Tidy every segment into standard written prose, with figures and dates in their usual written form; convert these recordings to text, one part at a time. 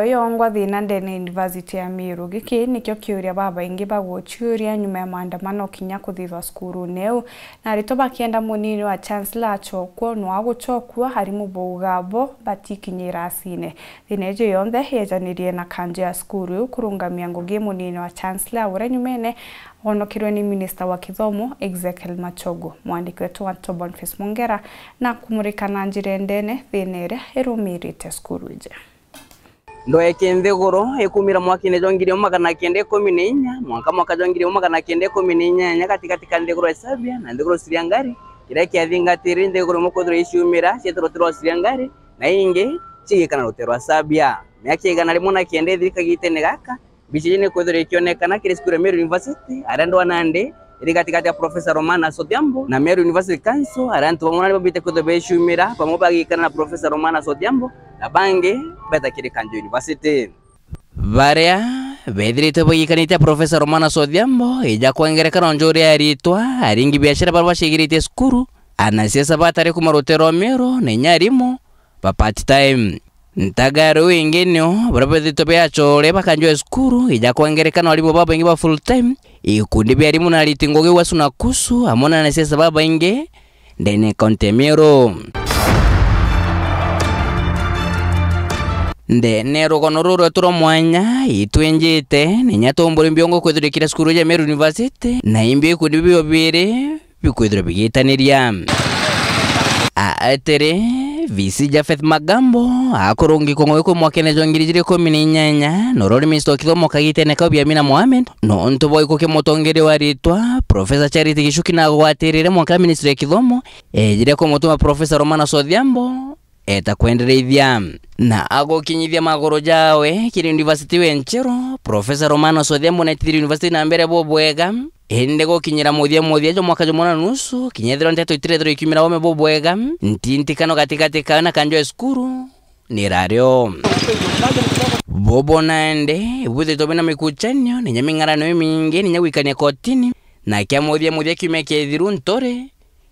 Yongwa thina ndene University ya MERU giki nikyo kiuria baba ingi baguchuria nyuma ya maandamano kinya kuthithwa Cukurune na rito bakienda munini wa Chancellor achokwo no aguchokwa harimu bugabo batikinyira asine thineje yonthe yejanirie na kanje ya skuru kurungamia ngugi munini wa Chancellor ure nyumene onokirwe ni Minister wa Kithomo Ezekiel MACHOGU mwandiki wetu wa Boniface Mongera na kumurikana njire ndene thinere irumirite skuru ije ndo ekende goro ekumira mwaka ine jongiri omagana kende 14 mwaka jongiri omagana kende 14 katikati kande goro esabia na ndegoro siriangari kira kiathinga tiri ndegoro mokodro ishumira cyetrotro siriangari na inge chigikana rotero sabia myaka igana limona kende thika gitene gaka bichine kodro ikionekana kire skuru MERU University arando anande iri katikati ya Professor Romana Sodiambo na MERU University Council arantu bamona babite kodro beshumira pamobagikana na Professor Romana Sodiambo Nabange beta kiri Kanjo University Varia bedrite boyikanite Professor Romana Sodiambo ija kwangerekana njori aritwa aringi biashara barwashigirite skuru anasiasa batare kumarotero MERU nenyarimo part time ntagaro ingenyo barabedito beachore bakanjo skuru ija kwangerekana walibo baba ingi ba full time ikundi byarimu na litingoge wasuna kusu amona anasiasa baba inge ndene konte MERU Ndene rokonororo turo mwanya itwenjete nenyatombora mbiongo kwethurikira skuru ya MERU University na imbi kudibyo bire bikwethura bigitaniria atere visi Jafeth Magambo akorongi kongo ko mwakene jongirije ko mininyanya norori Minister Kithomo kagitene ka byamina Mohamed no ntoboy ko ke motongere waritwa Professor Charity Gishuki na gwaterere mwaka Minister Kithomo ejire ko motoma Professor Romana Sodiambo eta kwendereithia na agokinyithia magoro jawe kiri University wenchero Professor Romana Sodiambo na tiri University na mbere bobwega ende gokinyira muthia jo mwaka jomona nusu kinyethero nteto itirethero ikimira wome bobwega ntintikano katikati kana kanjo skuru ni rario bobo naende buthe tobena mikuchenyo ni nyamingarano mingi ni nyawikania kotini na kya muthia kimeke thiru ntore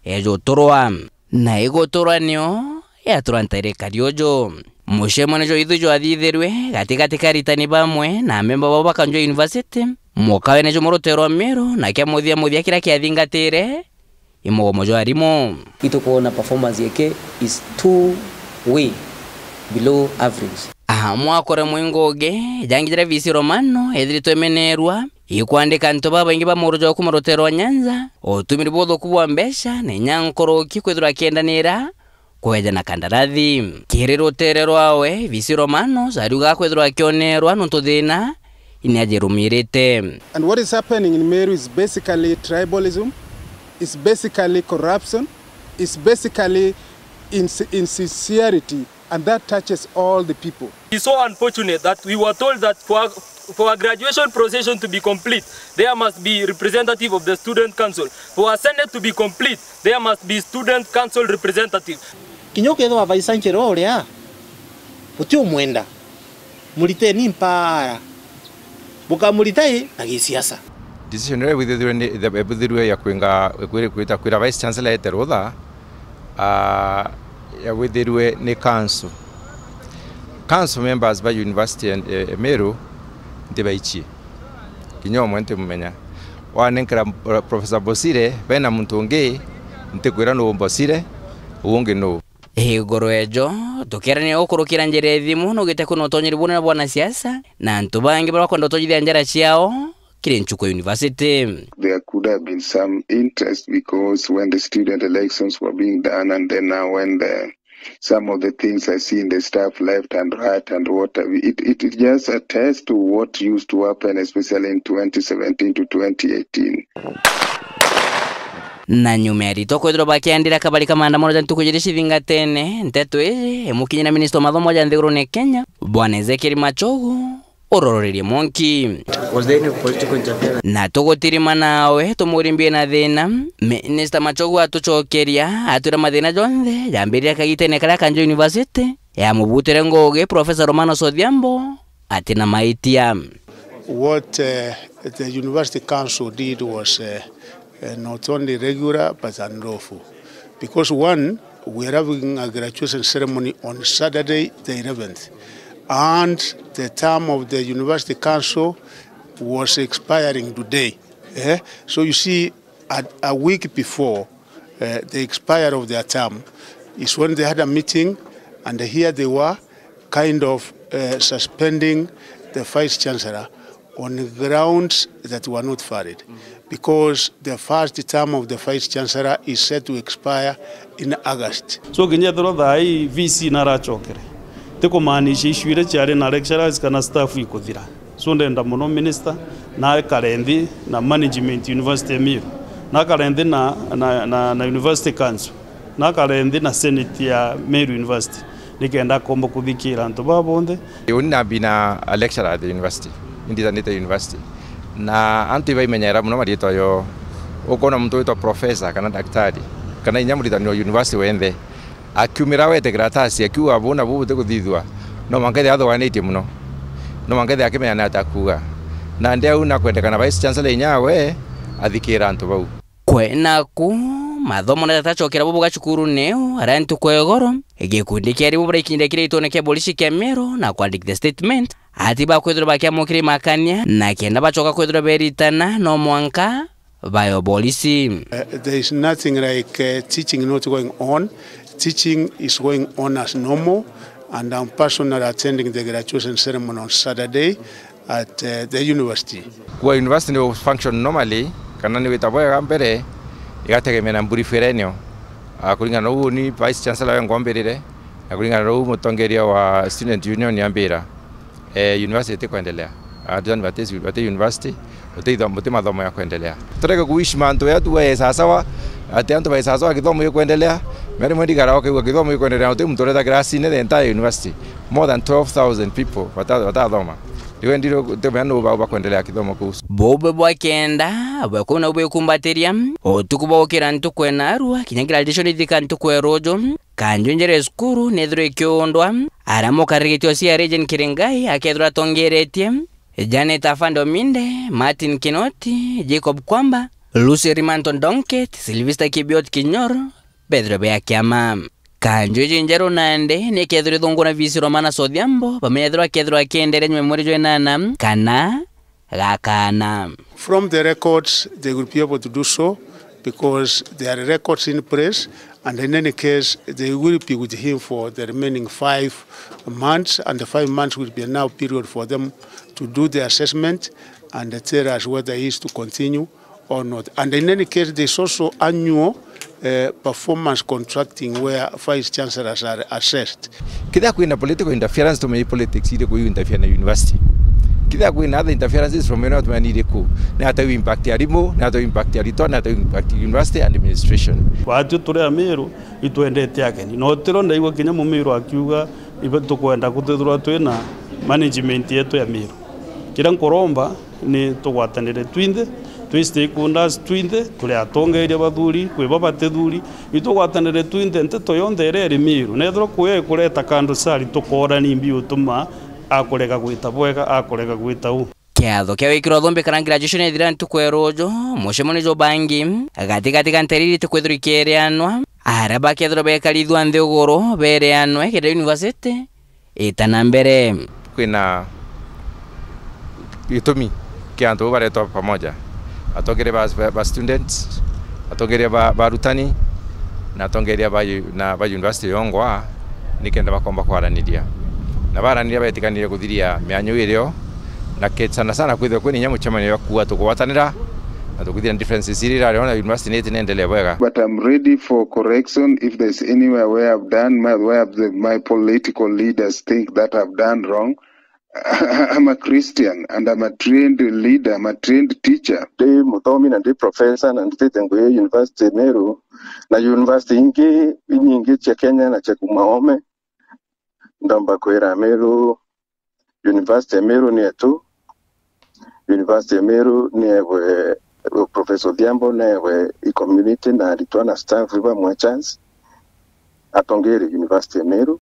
ejo torwa na ego torwanio ya turantaire kariojo mushemone jo ithu jo athitherwe katikati karitani bamwe na memba babo bakanjo University mokawe nejo morotero MERU na kya muthia kira kiathingatire imogo jo arimo ito kuona performance yake is too way below average mwakore mwingoge jangire visi Romano edrito emenerwa ikwandika nto baba ingi bamorojo kumorotero Nyanza otumiri bodo kubwa mbesha nenyankoro kikwethura kiendanira kweja na kandarathi kirero terero awe visi Romano zaruga kwethura kionerwa nonto thina inajerumirite. And what is happening in MERU is basically tribalism, is basically corruption, is basically insincerity, and that touches all the people. It's so unfortunate that we were told that for a graduation procession to be complete, there must be representative of the student council. For a senate to be complete, there must be student council representative. Kinyoke do avaisanchero orea. Putio mwenda. Mulite ni mpara. Buka mulitai na gisiasa. Decision rere withirwe ya kwita kwira vice chancellor eterotha ya withirwe ni council. Council members by University and MERU ndibaichi. Kinyo mwente mumenya. Wanenkera Professor Bosire bena muntonge ntekwira no Bosire uonge no. Igoro ejo tukirane okurukira njere thimu no gite kuno tonyiri buna bwana siasa na ntubangi barakwenda tojithia njara ciao kire nchuko University. There could have been some interest because when the student elections were being done and then now when some of the things I see in the staff left and right and what it just attests to what used to happen especially in 2017 to 2018. Na nyumeri toko idro bakiandira kabali maandamano jantukujirishi thingatene nteto iji emukinyina Minister mathomo janthigurune Kenya Bwana Ezekiel MACHOGU orororerie monki. Was there any political interference? Na tugutirima nawe tumurimbie na thina Minister MACHOGU atuchokeria atwira mathina jonthe jambiria kagitene kara Kanjo University ya mubutire ngoge Professor Romana Sodiambo atina maitia. What the University Council did was not only regular but unlawful. Because one, we are having a graduation ceremony on Saturday the 11th. and the term of the University Council was expiring today. So you see, a week before the expiry of their term is when they had a meeting, and here they were kind of suspending the Vice Chancellor on grounds that were not valid, because the first term of the Vice Chancellor is set to expire in August. So KINYA through the VC NAACOKERIE. Teko maanisha ishwire chare na lecturers kana staff ikuthira. So ndenda muno minister na karendi na management University MERU. Na karendi na University Council. Na karendi na Senate ya MERU University. Nikenda kombo kubikira nto babonde. Unina bina a lecturer at the university. Indizanita University. Na antu imenyera muno marito yo ukona mtu wito professor kana daktari. Kana inyamurita no university wende. Akiumira wete gratasi akiwa abona bubute kuthithwa no mangede athoganite muno no mangede akimenya na atakuga na ndia una kwendekana vice chancellor inyawe athikira antu bau kwenaku mathomo na tatachokera bubuga Cukurune arantu kwegoro igikundi kiari bubura ikinde kire itoneke polisi kya MERU na kwandika the statement ati ba kwethura bakiamukire makania na kenda bachoka kwethura beritana no mwanka bayo polisi. There is nothing like teaching not going on. Teaching is going on as normal, and I'm personally attending the graduation ceremony on Saturday at the university. Kwa university will function normally, kana ni witaboya mbere igategemea na mburiferenyo kulingana na ni vice chancellor wa ngomberere kulingana na mutongeria wa student union ya mbira university kuendelea adhan batezi university utaido mutima thomo ya kuendelea tureke kuishi manto yetu we sasawa ati antu ba sasawa kithomo kuendelea meri mwendi gara okay kithomo kuendelea uti mtoreta grasi ne the entire university more than 12,000 people watathoma iwe ndiro tebano ba kuendelea kithomo kuhusu bobe bwa kenda bakona ube kumbateria otukuba okera ntukwena arua kinyangira addition ithika ntukwerojo kanjunjere skuru nethro ikiondwa aramo karigitio cia region Kiringai akethra tongeretie Janet Afando Minde, Martin Kinoti, Jacob Kwamba, Lucy Rimanton Donket, Sylvester Kibiot Kinyor, Pedro Beakiama. Kanjo jinjero nande ne kedro dongona visi Romana Sodiambo, pamedro kedro akendere memory joinana kana gakana. From the records they will be able to do so because there are records in press, and in any case they will be with him for the remaining 5 months, and the 5 months will be a now period for them to do the assessment and tell us whether he is to continue or not. And in any case, there's also annual performance contracting where vice chancellors are assessed. Kida kuina political interference to me politics ile ku interfere na university. Kida kuina other interferences from not many ku na hata impact ya rimo na hata impact ya return na hata impact university administration. Watu tore MERU ituendete yake ni notero ndaiwa kinya mu MERU akiuga ibe tukwenda kuthethura twina management yetu ya MERU. Kira nkoromba ni tugwatanire twinde twi stakeholders twinde turi atongeria bathuri kwi babatethuri itugwatanire twinde nteto yonde ere MERU nethro kuye kureta kandu sari tukora ni IMBI utuma akurega gwita bwega akurega gwita u kiatho kia wikiro thombe kana graduation ithira ntukwerojo mushemoni jo bangi gatigati kanteriri tukwethura ikerianwa araba kethro bekarithwa nthiguru bereanwe kida university itana mbere kwina itumi kiantu bareto pamoja atongere ba students atongere ba rutani na atongere ba university yongwa nikenda bakomba kwaraniria na baraniria betikanire kuthiria mianyo irio na ketsana sana kwithwe kwini nyamu chamani ya kuwa tukwatanira na tukuthira differences irira na university neti nendelea bwega. But I'm ready for correction if there's anywhere where I've done my political leaders think that I've done wrong. I'm a Christian and I'm a trained leader, I'm a trained teacher. The mutomi na the professor na nditengo University MERU na university ingi cha Kenya na cha Kumaome ndamba kwera MERU University MERU ni etu University MERU ni ewe Professor Diambo na ewe community na alitwana staff riba mwa chance atongere University MERU.